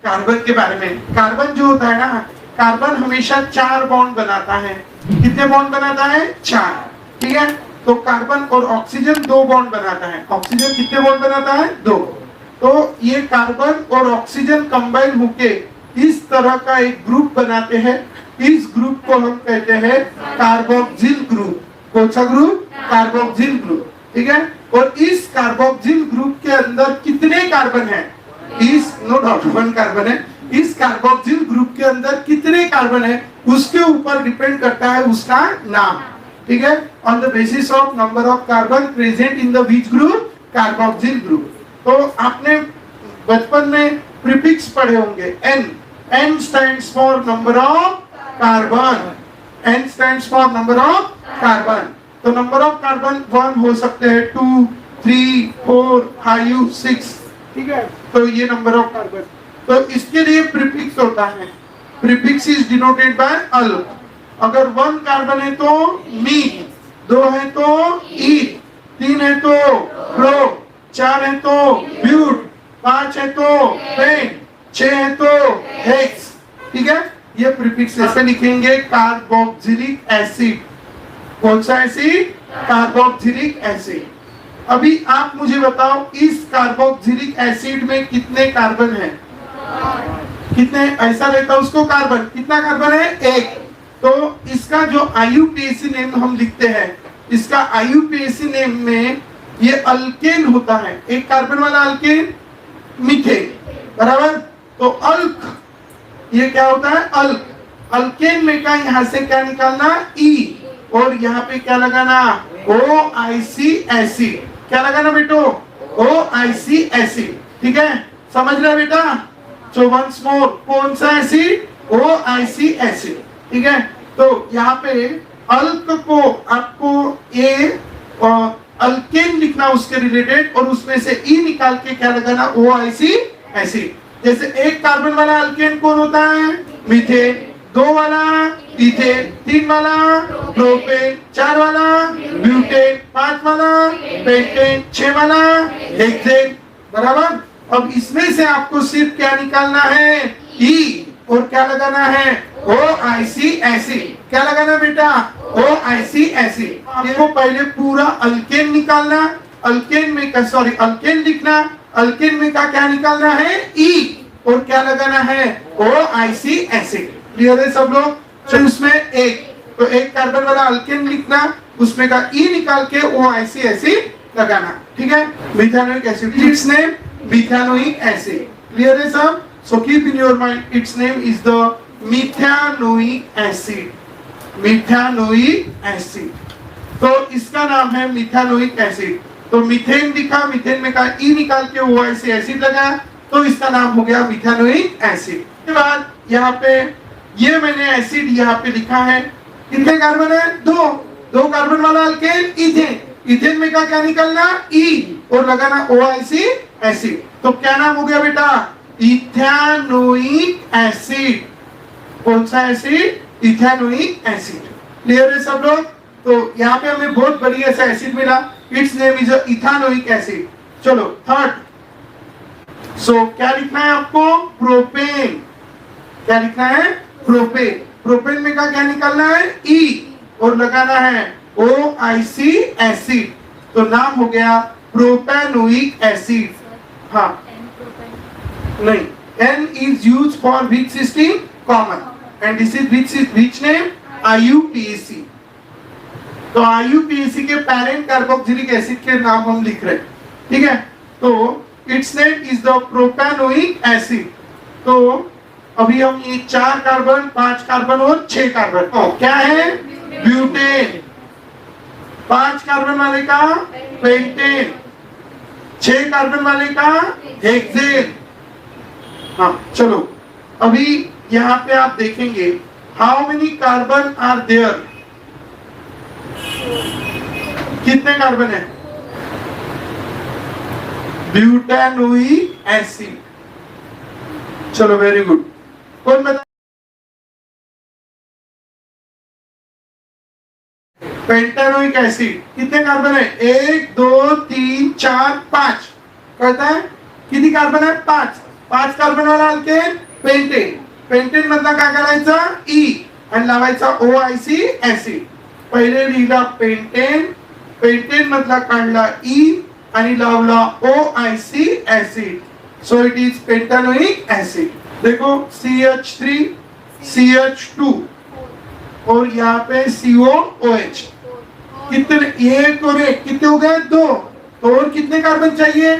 Carbon के बारे में। कार्बन जो होता है ना, कार्बन हमेशा 4 बॉन्ड बनाता है। कितने बॉन्ड बनाता है? 4। ठीक है, तो कार्बन और ऑक्सीजन 2 बॉन्ड बनाता है। ऑक्सीजन कितने बॉन्ड बनाता है? 2। तो ये कार्बन और ऑक्सीजन कंबाइन होके इस तरह का एक ग्रुप बनाते हैं। इस ग्रुप को हम कहते हैं कार्बोक्सिल ग्रुप। कौन सा ग्रुप? Carboxyl group. ठीक है, और इस कार्बोक्सिल ग्रुप के अंदर कितने कार्बन है? इस नो डाउट 1 कार्बन है। इस कार्बोक्सिल ग्रुप के अंदर कितने कार्बन है उसके ऊपर डिपेंड करता है उसका नाम। ठीक है, on the basis of number of carbon present in the which group? Carboxyl group. तो आपने बचपन में प्रीफिक्स पढ़े होंगे, n। n stands for number of carbon। n stands for number of carbon। तो नंबर ऑफ कार्बन 1 हो सकते हैं, 2, 3, 4, 5, 6। ठीक है, तो ये नंबर ऑफ कार्बन। तो इसके लिए प्रीफिक्स होता है। Prefix is denoted by alk. अगर 1 कार्बन है तो मीथ, 2 है तो ईथ, 3 है तो प्रो, 4 है तो ब्यूट, 5 है तो पेंट, 6 है तो हेक्स। ठीक है, ये प्रीफिक्स ऐसे लिखेंगे, कार्बोक्सिलिक एसिड। कौन सा एसिड? Carboxylic acid. अभी आप मुझे बताओ, इस कार्बोक्सिलिक एसिड में कितने कार्बन हैं? कितने? ऐसा रहता है उसको कार्बन। कितना कार्बन है? 1। तो इसका जो IUPAC नेम हम लिखते हैं, इसका IUPAC नेम में ये अल्केन होता है। 1 कार्बन वाला अल्केन मीथेन, बराबर। तो अल्क, ये क्या होता है? अल्क। अल्केन में का यहां से क्या निकालना? E, और यहाँ पे क्या लगाना? OIC acid. क्या लगाना बेटो? OIC acid. ठीक है, समझ रहे बेटा? सो वंस मोर, कौन सा एसिड? OIC acid. ठीक है, तो यहाँ पे अल्क को आपको अल्केन लिखना उसके रिलेटेड, और उसमें से ई निकाल के क्या लगाना? OIC acid. जैसे 1 कार्बन वाला अल्केन कौन होता है? मीथेन। 2 वाला इथेन, 3 वाला प्रोपेन, 4 वाला ब्यूटेन, 5 वाला पेंटेन, 6 वाला हेक्सेन, बराबर। अब इसमें से आपको सिर्फ क्या निकालना है? ई, और क्या लगाना है? OIC acid. क्या लगाना बेटा? OIC acid. आपको पहले पूरा अल्केन निकालना, अल्केन में का सॉरी अल्केन लिखना, अल्केन में का क्या निकालना है? ई, और क्या लगाना है? OIC acid. क्लियर है सब लोग? तो उसमें तो 1 कार्बन वाला अल्केन लिखना, उसमें का ई निकाल के OIC एसिड लगाना। ठीक है, methanoic acid. Its name methanoic acid. Clear है सब? So keep in your mind, its name is the methanoic acid. Methanoic acid, तो इसका नाम है मिथानोइक एसिड। तो मीथेन लिखा, मीथेन में का ई निकाल के OIC एसिड लगाया, तो इसका नाम हो गया मिथानोइक एसिड। के बाद यहाँ पे ये मैंने एसिड यहाँ पे लिखा है। कितने कार्बन है? 2 कार्बन वाला अल्केन इथेन। इथेन में का क्या निकलना? ई, और लगाना OIC एसिड। तो क्या नाम हो गया बेटा? Ethanoic acid. कौन सा एसिड? Ethanoic acid. क्लियर है सब लोग? तो यहाँ पे हमें बहुत बढ़िया सा एसिड मिला, it's name is ethanoic acid. चलो थर्ड। सो क्या लिखना है आपको? प्रोपेन। क्या लिखना है? प्रोपेन। प्रोपेन में का क्या निकालना है? ई, और लगाना है OIC एसिड। तो नाम हो गया प्रोपेनोइक एसिड। हाँ, नहीं, N is used for which system? Common. And this is which name? IUPAC। तो IUPAC के पैरेंट कार्बोक्सिलिक एसिड के नाम हम लिख रहे हैं। ठीक है, तो it's name is the propanoic acid. तो अभी हम ये 4 कार्बन, 5 कार्बन और 6 कार्बन, क्या है? ब्यूटेन। 5 कार्बन वाले का पेंटेन, 6 कार्बन वाले का हेक्सेन। हाँ, चलो अभी यहाँ पे आप देखेंगे, how many carbon are there? कितने कार्बन है? Butanoic acid. चलो वेरी गुड। कौन बता? पेंटानोइक एसिड कितने कार्बन है? 1 2 3 4 5। कहता है कितनी कार्बन है? 5। 5 कार्बन वाला अल्केन पेंटेन. पेंटेन मधला काय करायचा ई आणि लावायचा OIC ऍसिड. पहिले लिहिला पेंटेन, पेंटेन मधला काढला ई आणि लावला OIC acid. So it is pentanoic acid. देखो CH3 CH2 और यहाँ पे COOH. कितने एक और एक कितने हो गए 2. तो और कितने कार्बन चाहिए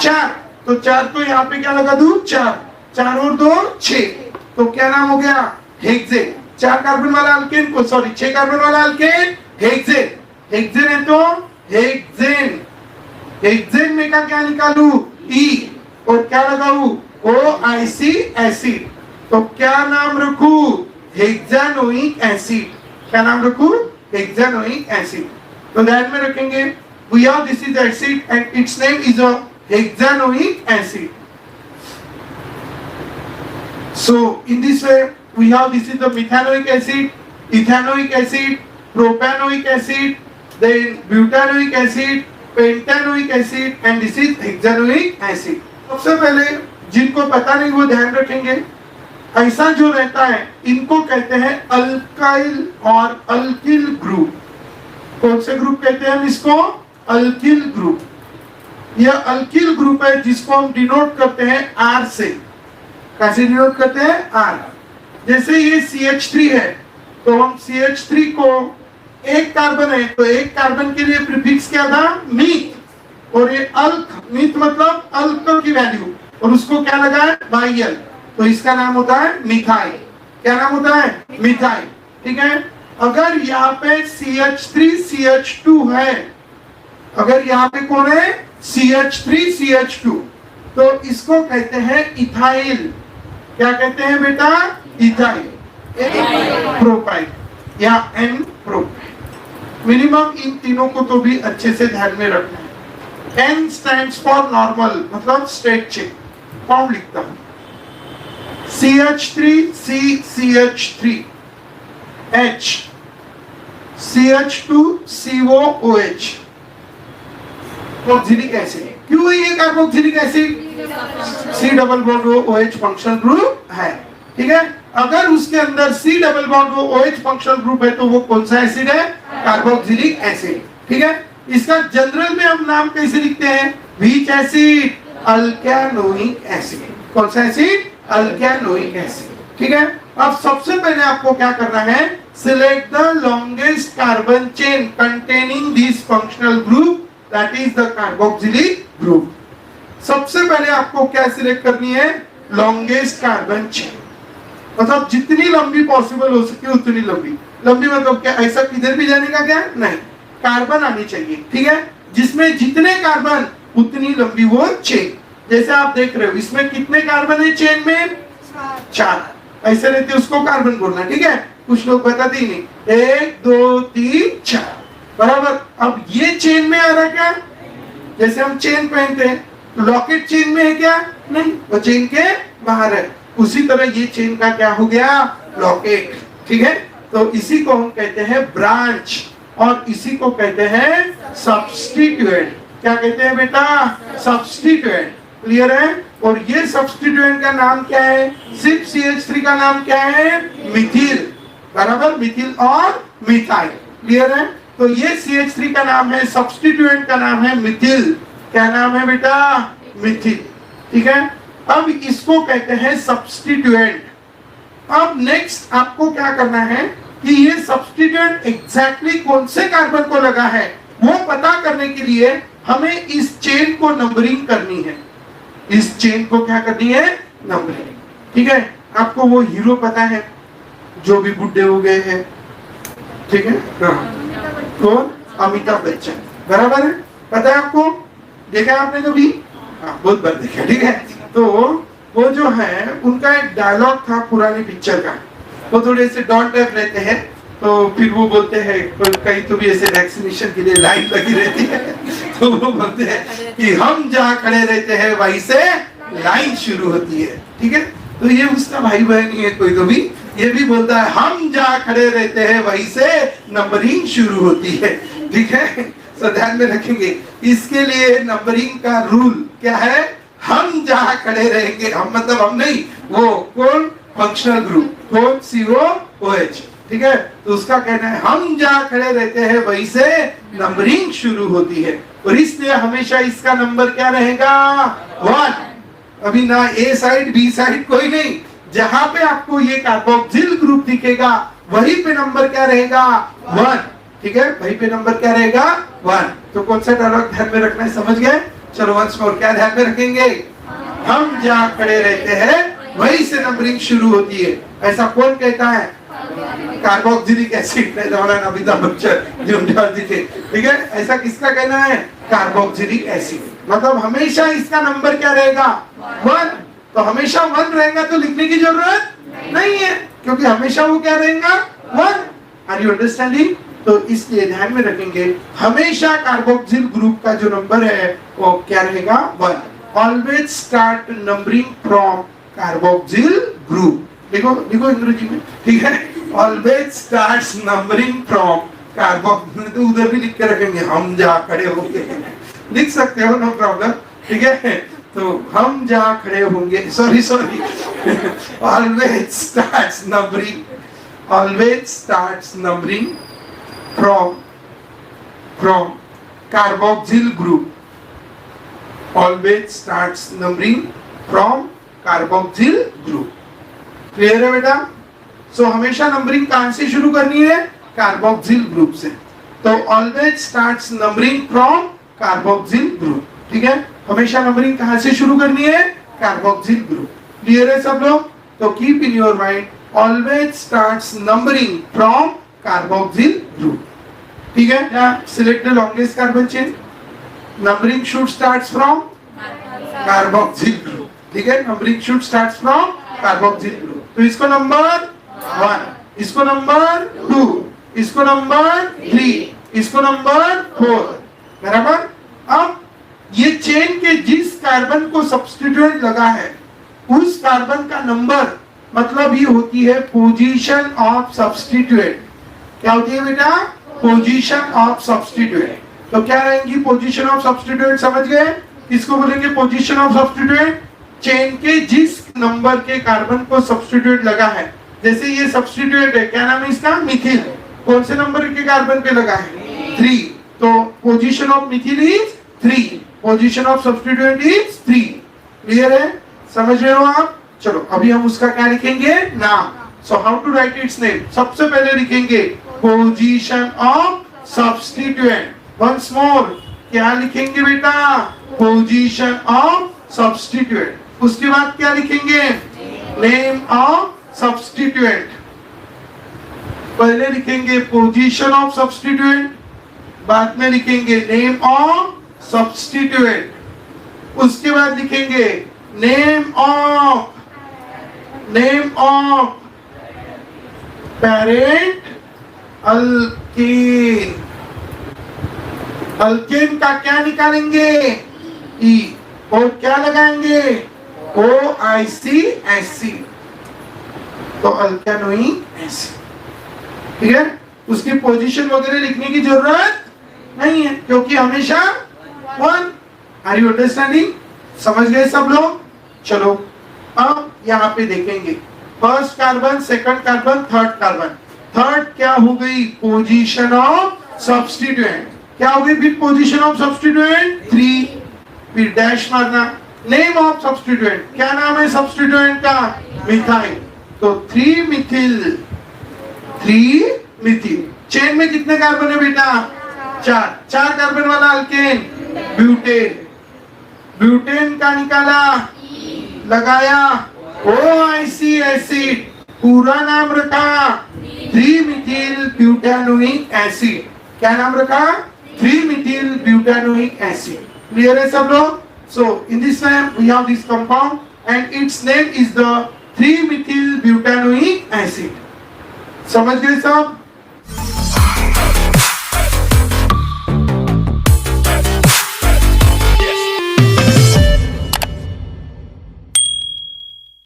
4. तो 4 तो यहाँ पे क्या लगा दूं 4. 4 और 2 6. तो क्या नाम हो गया हेक्सेन. 4 कार्बन वाला अल्केन को सॉरी 6 कार्बन वाला अल्केन हेक्सेन. हेक्सेन है तो हेक्सेन. हेक्सेन में का क्या निकालू ई और क्या लगाऊ OIC एसिड. तो क्या नाम रखू हेक्सानोइक एसिड. क्या नाम रखू हेक्सानोइक एसिड. तो ध्यान में रखेंगे we have this is acid and its name is a hexanoic acid. So in this way we have this is the methanoic acid, ethanoic acid, propanoic acid, then butanoic acid, pentanoic acid and this is hexanoic acid. सबसे पहले जिनको पता नहीं वो ध्यान रखेंगे. ऐसा जो रहता है इनको कहते हैं अल्काइल और अल्किल ग्रुप. कौन से ग्रुप कहते हैं हम इसको अल्किल ग्रुप. यह अल्किल ग्रुप है जिसको हम डिनोट करते हैं R से. कैसे डिनोट करते हैं R. जैसे ये CH3 है तो हम CH3 को एक कार्बन है तो एक कार्बन के लिए प्रीफिक्स क्या था मीथ. और ये अल्क मीथ मतलब अल्क की वैल्यू और उसको क्या लगा है बाइल. तो इसका नाम होता है मिथाइल. क्या नाम होता है मिथाइल. ठीक है. अगर यहाँ पे CH3 CH2 है, अगर यहाँ पे कौन है CH3 CH2 तो इसको कहते हैं इथाइल. क्या कहते हैं बेटा इथाइल. प्रोपाइल या N प्रोपाइल. मिनिमम इन तीनों को तो भी अच्छे से ध्यान में रखना है. N stands for normal मतलब straight check. कौन लिखता हूं CH3 C CH3 H CH2 COOH. Carboxylic acid. क्यों है ये carboxylic acid C double bond OH functional group है. ठीक है. अगर उसके अंदर C double bond OH functional group है तो वो कौन सा एसिड है कार्बोक्सिलिक एसिड. ठीक है. इसका जनरल में हम नाम कैसे लिखते हैं व्हिच एसिड अल्केनोइक एसिड. कौन सा एसिड अल्केनोइक एसिड. ठीक है. अब सबसे पहले आपको क्या करना है select the longest carbon chain containing this functional group that is the carboxylic group. सबसे पहले आपको क्या सिलेक्ट करनी है लॉन्गेस्ट कार्बन चेन. मतलब जितनी लंबी पॉसिबल हो सके उतनी लंबी. लंबी मतलब क्या ऐसा किधर भी जाने का क्या नहीं. कार्बन आनी चाहिए. ठीक है. जिसमें जितने कार्बन उतनी लंबी वो चेन. जैसे आप देख रहे हो इसमें कितने कार्बन है चेन में 4. ऐसे रहते उसको कार्बन बोलना. ठीक है. कुछ लोग बताते ही नहीं 1 2 3 4 बराबर. अब ये चेन में आ रहा क्या जैसे हम चेन पहनते हैं लॉकेट चेन में है क्या नहीं वो चेन के बाहर है. उसी तरह ये चेन का क्या हो गया लॉकेट. ठीक है. तो इसी को हम कहते हैं ब्रांच और इसी को कहते हैं सब्स्टिट्यूएंट. क्या कहते हैं बेटा सब्स्टिट्यूएंट. क्लियर है. और ये सब्स्टिट्यूएंट का नाम क्या है सिर्फ CH3 का नाम क्या है मिथिल. बराबर. मिथिल और मिथाइल. क्लियर है. तो ये CH3 का नाम है सब्स्टिट्यूएंट का नाम है मिथिल. क्या नाम है बेटा मिथिल. ठीक है. अब इसको कहते हैं सब्स्टिट्यूएंट. अब नेक्स्ट आपको क्या करना है कि ये सब्स्टिट्यूएंट एग्जैक्टली कौन से कार्बन को लगा है वो पता करने के लिए हमें इस चेन को नंबरिंग करनी है. इस चेन को क्या करनी है नंबरिंग. ठीक है. आपको वो हीरो पता है जो भी बुढ़े हो गए हैं. ठीक है. कौन अमिताभ बच्चन. बराबर है. पता है आपको. देखा आपने कभी बहुत बार देखा. ठीक है. तो वो जो है उनका एक डायलॉग था पुरानी पिक्चर का. वो थोड़े से डॉन टाइप रहते हैं तो फिर वो बोलते हैं कहीं तो भी ऐसे वैक्सीनेशन के लिए लाइन लगी रहती है तो वो बोलते हैं कि हम जहाँ खड़े रहते हैं वहीं से लाइन शुरू होती है. ठीक है. तो ये उसका भाई बहन ही है कोई तो भी ये भी बोलता है हम जहाँ खड़े रहते हैं वहीं से नंबरिंग शुरू होती है. ठीक है. तो ध्यान में रखेंगे इसके लिए नंबरिंग का रूल क्या है हम जहां खड़े रहेंगे, हम मतलब हम नहीं, वो कौन, फंक्शनल ग्रुप, कौन, COOH, ठीक है। तो उसका कहना है हम जहां खड़े रहते हैं वहीं से नंबरिंग शुरू होती है, और इसलिए हमेशा इसका नंबर क्या रहेगा, 1। अभी ना ए साइड बी साइड कोई नहीं, जहां पे आपको ये कार्बोक्सिल ग्रुप दिखेगा वहीं पे नंबर क्या रहेगा, 1, ठीक है। वहीं पे नंबर क्या रहेगा, 1। तो कौन सा डायलॉग ध्यान में रखना है, समझ गए? चलो वंस मोर, क्या ध्यान में रखेंगे, हम जहां खड़े रहते हैं वहीं से नंबरिंग शुरू होती है। ऐसा कौन कहता है, कार्बोक्सिलिक एसिड, अमिताभ बच्चन, ठीक है। ऐसा किसका कहना है, कार्बोक्सिलिक एसिड। मतलब हमेशा इसका नंबर क्या रहेगा, 1। तो हमेशा 1 रहेगा तो लिखने की जरूरत नहीं है, क्योंकि हमेशा वो क्या रहेगा, 1। Are you understanding? तो इसलिए ध्यान में रखेंगे हमेशा कार्बोक्सिल ग्रुप का जो नंबर है वो क्या रहेगा, 1। Always start numbering from carboxyl group. देखो देखो अंग्रेजी में, ठीक है। Always start numbering from carboxyl, तो उधर भी लिख के रखेंगे, हम जहां खड़े होंगे, लिख सकते हो, नो प्रॉब्लम, ठीक है। तो हम जहां खड़े होंगे, sorry always starts numbering from carboxyl group, always starts numbering from carboxyl group. Clear है बेटा? सो हमेशा नंबरिंग कहां से शुरू करनी है, कार्बोक्सिल ग्रुप से। तो always starts numbering from carboxyl group, ठीक है। हमेशा नंबरिंग कहां से शुरू करनी है, कार्बोक्सिल ग्रुप। क्लियर है सब लोग? तो keep in your mind, always starts numbering from carboxyl group, ठीक है। या select the longest carbon chain, numbering should starts from carboxyl group, ठीक है। Numbering should starts from carboxyl group. तो इसको नंबर 1, इसको नंबर 2, इसको नंबर 3, इसको नंबर 4, बराबर। अब ये चेन के जिस कार्बन को सब्स्टिट्यूएंट लगा है उस कार्बन का नंबर, मतलब ये होती है पोजीशन ऑफ सब्स्टिट्यूएंट। क्या होती है बेटा, पोजीशन ऑफ सब्स्टिट्यूएंट। तो क्या रहेंगी पोजीशन ऑफ सब्स्टिट्यूएंट, समझ गए? किसको बोलेंगे पोजीशन ऑफ सब्स्टिट्यूएंट? चेन के जिस नंबर के कार्बन को सब्स्टिट्यूएंट लगा है। जैसे ये सब्स्टिट्यूएंट है, क्या नाम है इसका, मिथिल। कौन से नंबर के कार्बन पे लगा है, 3। तो position of Mithil is 3, position of substituent is 3। Clear है, समझ रहे हो आप? चलो अभी हम उसका क्या लिखेंगे, नाम। So how to write its name, सबसे पहले लिखेंगे position of substituent. Once more, क्या लिखेंगे बेटा, पोजीशन ऑफ सब्स्टिट्यूएंट। उसके बाद क्या लिखेंगे, नेम ऑफ सब्स्टिट्यूएंट। पहले लिखेंगे पोजीशन ऑफ सब्स्टिट्यूएंट, बाद में लिखेंगे नेम ऑफ सब्स्टिट्यूएंट, उसके बाद लिखेंगे name of parent alkane. Alkane का क्या निकालेंगे, ई, और क्या लगाएंगे, OIC एसिड। तो अल्केनोइक एसिड, ठीक है। उसकी पोजीशन वगैरह लिखने की जरूरत नहीं है, क्योंकि हमेशा 1। Are you understanding? समझ गए सब लोग? चलो अब यहाँ पे देखेंगे first carbon, second carbon, third carbon. Third क्या हो गई, पोजीशन ऑफ सब्स्टिट्यूएंट। क्या हो गई फिर पोजीशन ऑफ सब्स्टिट्यूएंट, 3। फिर डैश मारना, नेम ऑफ सब्स्टिट्यूएंट। क्या नाम है सब्स्टिट्यूएंट का, मिथाइल। तो 3 मिथिल, 3 मिथिल। चेन में कितने कार्बन है बेटा, 4 कार्बन वाला अल्केन, ब्यूटेन। ब्यूटेन का निकाला, लगाया OIC एसिड, पूरा नाम रखा 3 मिथिल ब्यूटानोइक एसिड। क्या नाम रखा, 3 मिथिल ब्यूटानोइक एसिड। क्लियर है सब लोग? So in this way we have this compound and its name is the 3 methyl butanoic acid. समझ गए सब?